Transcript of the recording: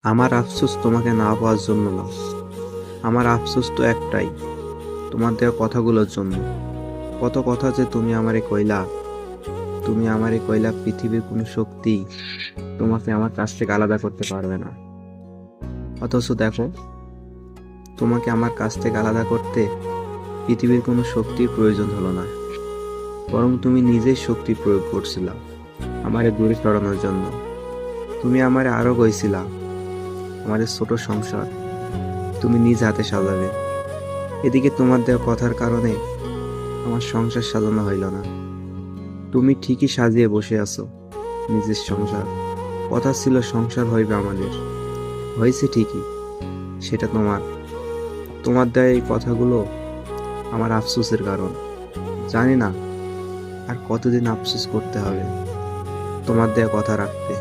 আমার আফসোস তোমাকে না পাওয়ার জন্য না। আমার আফসোস তো একটাই, তোমার দেওয়া কথাগুলোর জন্য। কত কথা যে তুমি আমারে কইলা পৃথিবীর কোনো শক্তি তোমাকে আমার কাছ থেকে আলাদা করতে পারবে না। অথচ দেখো, তোমাকে আমার কাছ থেকে আলাদা করতে পৃথিবীর কোনো শক্তির প্রয়োজন হলো না, বরং তুমি নিজেই শক্তি প্রয়োগ করছিলা আমারে দূরে সরানোর জন্য। তুমি আমারে আরো কইছিলা আমাদের ছোট সংসার তুমি নিজ হাতে সাজাবে। এদিকে তোমার দেওয়া কথার কারণে আমার সংসার সাজানো হইল না। তুমি ঠিকই সাজিয়ে বসে আছো নিজের সংসার। কথা ছিল সংসার হইবে আমাদের, হয়েছে ঠিকই। সেটা তোমার দেওয়া এই কথাগুলো আমার আফসোসের কারণ। জানি না আর কতদিন আফসোস করতে হবে তোমার দেওয়া কথা রাখতে।